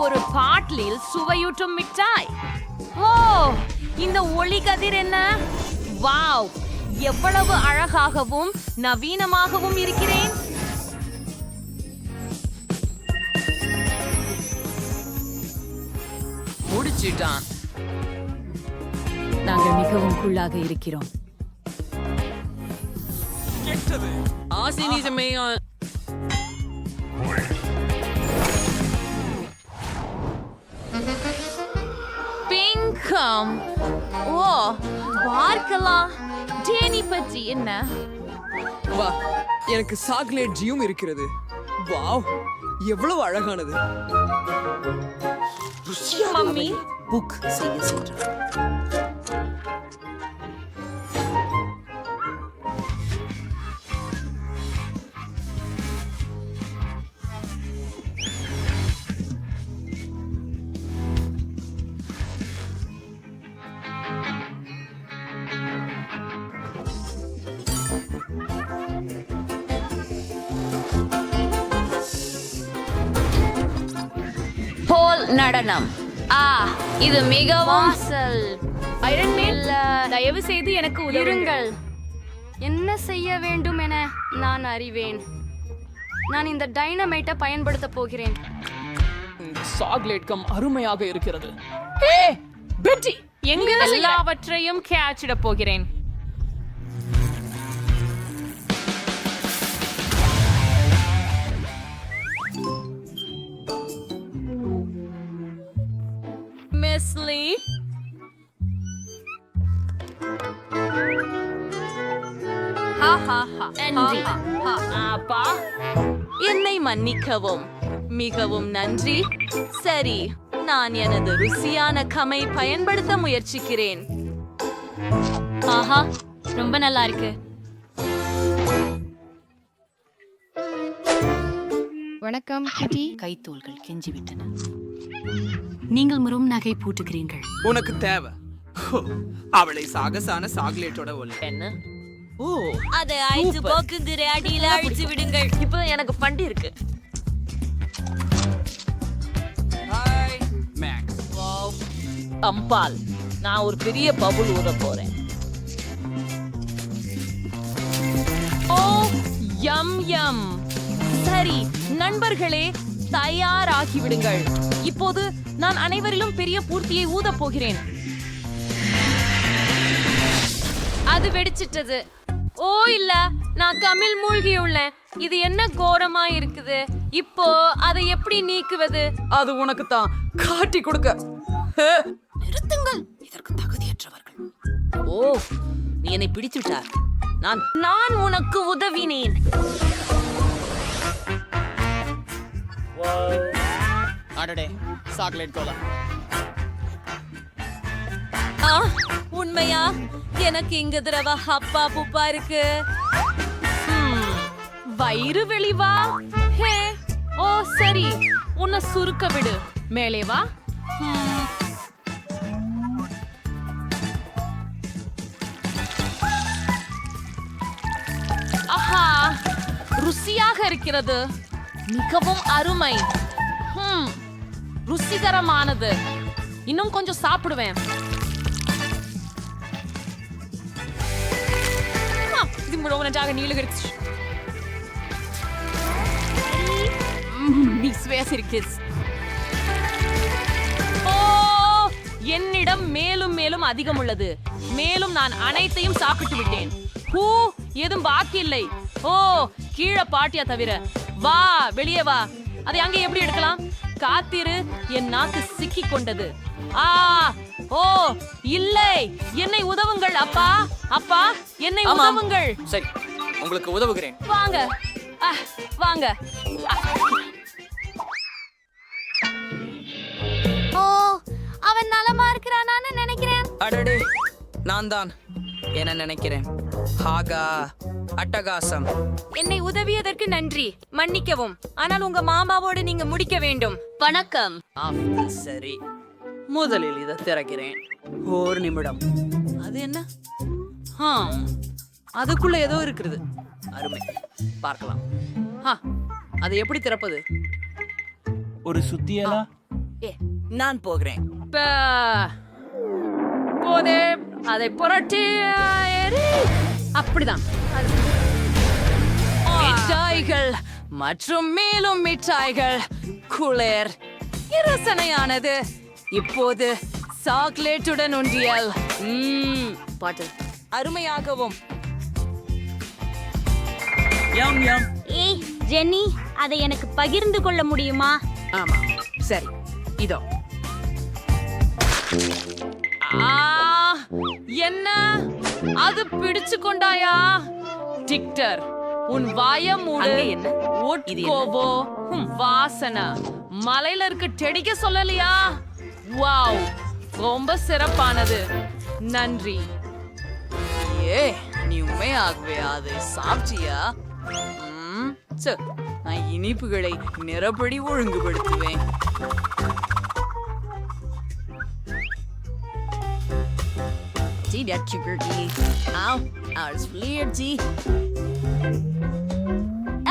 ஒரு பாட்டிலில் சுவையூட்டும் மிட்டாய். ஓ, இந்த ஒளி கதிர் என்ன! வாவ், எவ்வளவு அழகாகவும் நவீனமாகவும் இருக்கிறேன். முடிச்சிட்டான். நாங்கள் மிகவும் குள்ளாக இருக்கிறோம். ஆசை நிஜமே. பிங்கம். ஓ, பார்க்கலாம். டேனி பற்றி என்ன? வா, எனக்கு சாக்லேட் ஜியும் இருக்கிறது. வாவ், எவ்வளவு அழகானது. மம்மி, புக் செய்ய சென்றார். போல் நடனம். இது மிகவும் ஐரன்மேன், தயவு செய்து எனக்கு உதவுங்கள். என்ன செய்ய வேண்டும் என நான் அறிவேன். நான் இந்த டைனமைட்டை பயன்படுத்த போகிறேன். சாக்லேட் கம் அருமையாக இருக்கிறது. பெட்டி, எங்க எல்லாவற்றையும் கேட்சிட போகிறேன். மிஸ்லி, அப்பா, என்னை மன்னிக்கவும். மிகவும் நன்றி. சரி, நான் எனது ருசியான கமை பயன்படுத்த முயற்சிக்கிறேன். ஆஹா, ரொம்ப நல்லா இருக்கு. வணக்கம் குட்டி. கைத்தோள்கள் கெஞ்சிவிட்டன. நீங்கள் மிகவும் நகை பூட்டுகிறீர்கள். உனக்கு தேவை. ஹோ, அவளை சாகசான சாக்லேட்டோட ஒல்ல. என்ன? ஓ, அதை ஐஸ் போக்குங்கிற அடியில அழிச்சு விடுங்கள். இப்போ எனக்கு பண்டி இருக்கு. Hi maths. அம்பால், நான் ஒரு பெரிய பபுள் ஊத போறேன். ஓ, யம் யம். சரி நண்பர்களே, தயாராகி விடுங்கள். இப்போது நான் அனைவரிலும் பெரிய பூர்த்தியை ஊத போகிறேன். அது வெடிச்சிட்டது. ஓ இல்ல, நான் கமிழ் மூழ்கியுள்ளேன். இது என்ன கோரமா இருக்குது. இப்போ அதை எப்படி நீக்குவது? அது உனக்கு தான் காட்டி கொடுக்க. நிறுத்துங்கள், இதற்கு தகுதியற்றவர்கள். ஓ, நீ என்னை பிடித்து விட்டார். நான் உனக்கு உதவினேன். அடடே, சாக்லேட் கோலா. உண்மையா? எனக்கு இங்க திரவ ஹப்பா புப்பா இருக்கு. வயிறு வெளிவா. ஹே, ஓ சரி, உன்னை சுருக்க விடு. மேலே வா. ஆஹா, ருசியாக இருக்கிறது. மிகவும் அருமை. ருசிகரமானது. இன்னும் கொஞ்சம் சாப்பிடுவேன். என்னிடம் மேலும் மேலும் அதிகம் உள்ளது. மேலும் நான் அனைத்தையும் சாப்பிட்டு விட்டேன். எதுவும் பாக்கி இல்லை. ஓ, கீழே பாட்டியா தவிர. வா, வெளியே வா. அதை அங்கே எப்படி எடுக்கலாம்? காத்திரு, என் நாக்கு சிக்கி கொண்டது. ஓ இல்லை, என்னை உதவுங்கள் அப்பா. அப்பா, என்னை உதவுங்கள். சரி, உங்களுக்கு உதவுகிறேன். வாங்க, வாங்க. ஓ, அவன் நலமா இருக்கிறானான்னு நினைக்கிறேன். அடடே, நான் தான் என்ன நினைக்கிறேன். ஹாகா, அட்டகாசம். என்னை உதவியதற்கு நன்றி. மன்னிக்கவும், ஆனால் உங்க மாமாவோடு நீங்க முடிக்க வேண்டும். வணக்கம். சரி, முதலில் இதை திறக்கிறேன். ஒரு நிமிடம். அது என்ன? அதுக்குள்ள ஏதோ இருக்கிறது. அருமை, பார்க்கலாம். அதை எப்படி திறப்பது? ஒரு சுத்தியலா? நான் போகிறேன். போதே அதை புரட்டி எறி. அப்படிதான். மிட்டாய்கள் மற்றும் மேலும் மிட்டாய்கள். குளிர் இரசனையானது. இப்போது சாக்லேட்டுடன் உண்டியல். பாட்டு அருமையாகவும். யம் யம். ஏய் ஜென்னி, அதை எனக்கு பகிர்ந்து கொள்ள முடியுமா? ஆமா, சரி, இதோ. என்ன அது பிடிச்சு கொண்டாயா? டிக்டர், உன் வாய மூடு. என்ன? ஒட்கோவோ வாசனை. மலையில இருக்க டெடிக்க சொல்லலையா? வாவ், ரொம்ப சிறப்பானது. நன்றி. நீ உண்மையாகவே அதை சாப்பிட்டியா? நான் இனிப்புகளை நிறப்படி ஒழுங்குபடுத்துவேன்.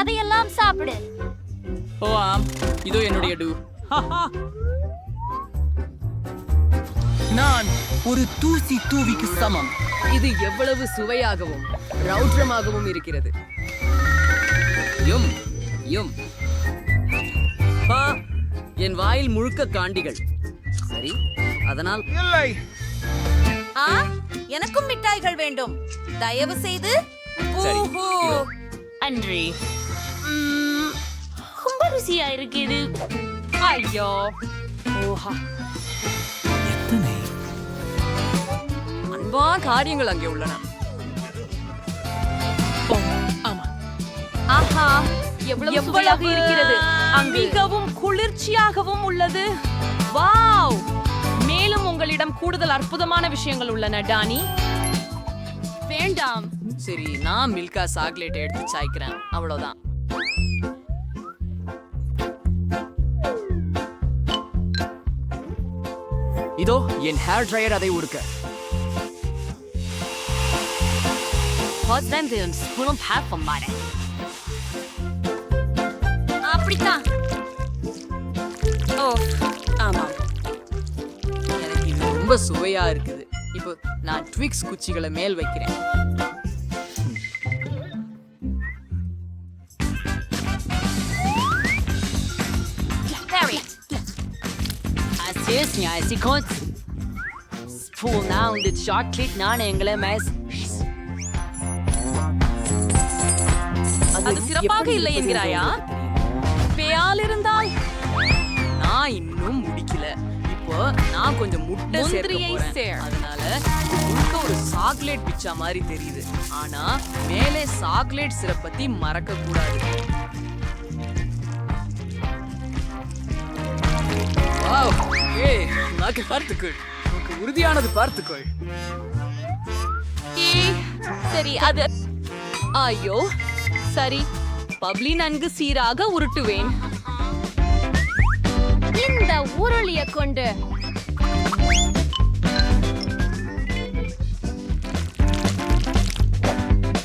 அதையெல்லாம் சாப்பிடு. ஓ ஆம், இதோ என்னுடைய டூ. நான் ஒரு தூசி தூவிக்கு சமம். இது எவ்வளவு சுவையாகவும் ரௌத்ரமாகவும் இருக்கிறது. யும் யும். என் வாயில் முழுக்க காண்டிகள். சரி, அதனால் எனக்கும் மிட்டாய்கள் வேண்டும். தயவு செய்து. அன்றி. ரொம்ப ருசியா இருக்குது. ஐயோ, ஓஹா, எத்தனை அன்பா காரியங்கள் அங்கே உள்ளன. ஆமா. ஆஹா, எவ்வளவு இருக்கிறது. மிகவும் குளிர்ச்சியாகவும் உள்ளது. வாவ், மேலும் உங்களிடம் கூடுதல் அற்புதமான விஷயங்கள் உள்ளன டானி. வேண்டாம். சரி, நான் மில்கா சாக்லேட் எடுத்து சாய்க்கிறேன். அவ்வளவுதான். இதோ என் ஹேர் ட்ரையர் அதை உடுக்க. அப்படித்தான். ஓ ஆமா, எனக்கு இது ரொம்ப சுவையா இருக்குது. இப்போ நான் ட்விக்ஸ் குச்சிகளை மேல் வைக்கிறேன். அது சிறப்பாக இல்லை என்கிறாயா? பேயால் இருந்தால் நான் இன்னும் முடிக்கல. இப்போ நான் கொஞ்சம் முட்டை முந்திரியை சேர்க்க சேர். போறேன். அதனால உள்ள ஒரு சாக்லேட் பிச்சா மாதிரி தெரியுது. ஆனா மேலே சாக்லேட் சிரப் பத்தி மறக்க கூடாது. வாவ், ஏய், நாக்கு பார்த்துக்கொள். உனக்கு உறுதியானது பார்த்துக்கொள். சரி, அது ஐயோ, சரி, பப்ளி நன்கு சீராக உருட்டுவேன். இந்த ஊருளிய கொண்டு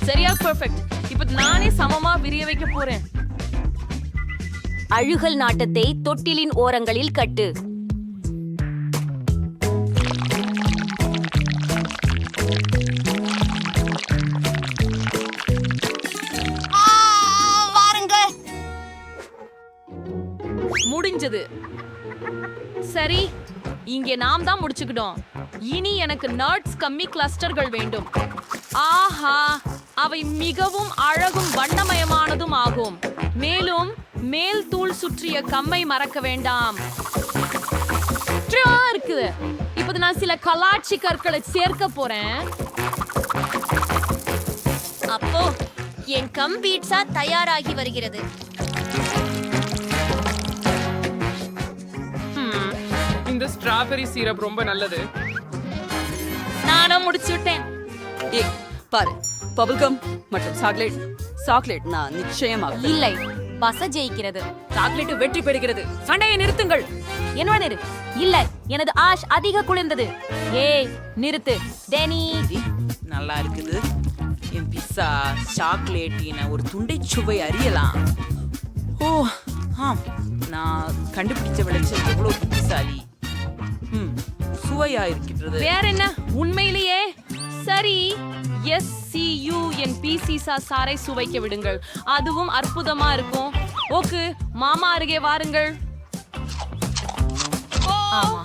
சரியா, பெர்ஃபெக்ட். இப்ப நானே சமமா விரிய வைக்க போறேன். அழுகல் நாட்டத்தை தொட்டிலின் ஓரங்களில் கட்டு. முடிஞ்சது. சரி, இங்கே நாம் தான் முடிச்சுக்கிட்டோம். இனி எனக்கு நட்ஸ் கம்மி கிளஸ்டர்கள் வேண்டும். ஆஹா, அவை மிகவும் அழகும் வண்ணமயமானதும் ஆகும். மேலும் மேல் தூள் சுற்றிய கம்மை மறக்க வேண்டாம். இருக்குது. இப்போது நான் சில கலாட்சி கற்களை சேர்க்க போறேன். அப்போ என் கம் பீட்சா தயாராகி வருகிறது. இந்த ஸ்ட்ராபெரி சீரப் ரொம்ப நல்லது. நானும் முடிச்சு விட்டேன். ஏய் பாரு, பபிள்கம் மற்றும் சாக்லேட் நான் நிச்சயமாக இல்லை, பச ஜெயிக்கிறது. சாக்லேட் வெற்றி பெறுகிறது. சண்டையை நிறுத்துங்கள். என்னோட நிறு. இல்லை, எனது ஆஷ் அதிக குளிர்ந்தது. ஏய் நிறுத்து டேனி. நல்லா இருக்குது. என் பிஸ்ஸா சாக்லேட்டின ஒரு துண்டை சுவை அறியலாம். ஓ ஆம், நான் கண்டுபிடிச்ச விளைச்சல் எவ்வளவு புத்திசாலி. சுவையா இருக்கின்றது. வேற என்ன உண்மையிலேயே சரி. SCUNPC சாரை சுவைக்க விடுங்கள், அதுவும் அற்புதமா இருக்கும். ஓகே மாமா அருகே வாருங்கள். ஆமா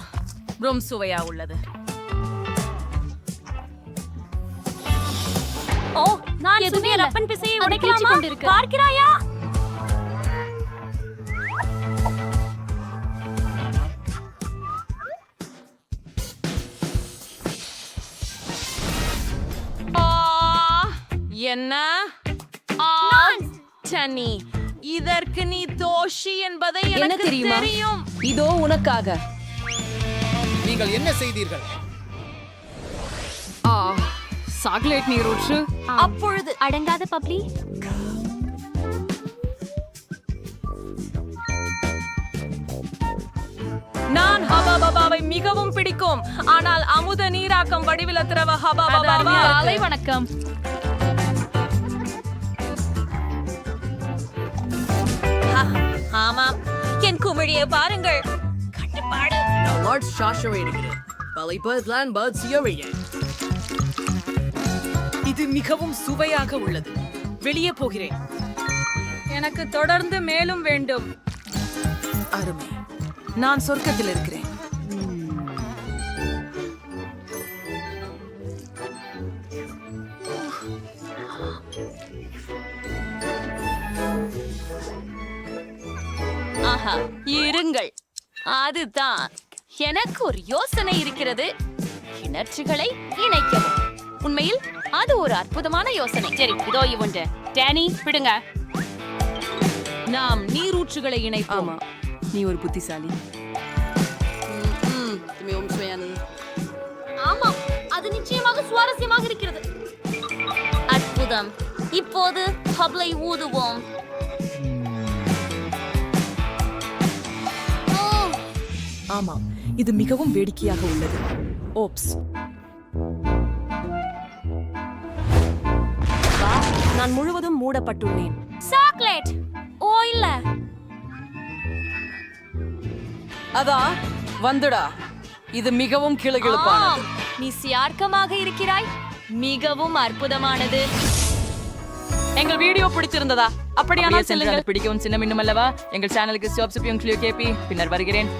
ரொம்ப சுவையா உள்ளது. ஓ நான் எதுவுமே ரப்பன் பிசையை உடைக்கலாமா பார்க்கிறாயா? என்ன சனி, இதற்கு நீ தோஷி என்பதை எனக்கு தெரியும். இதோ உனக்காக. நீங்கள் என்ன செய்தீர்கள்? சாக்லேட் நீரூற்று. அப்பொழுது அடங்காத பப்ளி. நான் ஹபாபாபாவை மிகவும் பிடிக்கும், ஆனால் அமுத நீராக்கம் வடிவில திரவ ஹபாபாபா. காலை வணக்கம். ஆமாம், என் குமிழியை பாருங்கள். கட்டுப்பாடு. லார்ட் ஷாஷவை எடுக்கிறேன். பலைபர்ட்லான் பர்ட் சியோவையே. இது மிகவும் சுவையாக உள்ளது. வெளியே போகிறேன். எனக்கு தொடர்ந்து மேலும் வேண்டும். அருமை. நான் சொர்க்கத்தில் இருக்கிறேன். ஆஹா, இருங்கள். அதுதான் எனக்கு ஒரு யோசனை இருக்கிறது. கிணற்றுகளை இணைக்கவும். உண்மையில் அது ஒரு அற்புதமான யோசனை. சரி, இதோ இவொன்று. டேனி விடுங்க. நாம் நீரூற்றுகளை இணைப்போம். ஆமா, நீ ஒரு புத்திசாலி. மிகவும் சுவையானது. ஆமாம் அது நிச்சயமாக சுவாரஸ்யமாக இருக்கிறது. அற்புதம். இப்போது ஹப்ளை ஊதுவோம். ஆமா, இது மிகவும் வேடிக்கையாக உள்ளது. ஓப்ஸ். நான் முழுவதும் மூடப்பட்டுள்ளேன். சாக்லேட். ஓ இல்ல. அதான் வந்துடா. இது மிகவும் கிளுகிளுப்பானது. நீ சியார்க்கமாக இருக்கிறாய். மிகவும் அற்புதமானது. எங்கள் வீடியோ பிடிச்சிருந்ததா? அப்படியானால் செல்லுங்கள். பிடிக்கவும் சின்ன மின்னும் அல்லவா? எங்கள் சேனலுக்கு சப்ஸ்கிரைப் கேபி. பின்னர் வருகிறேன்.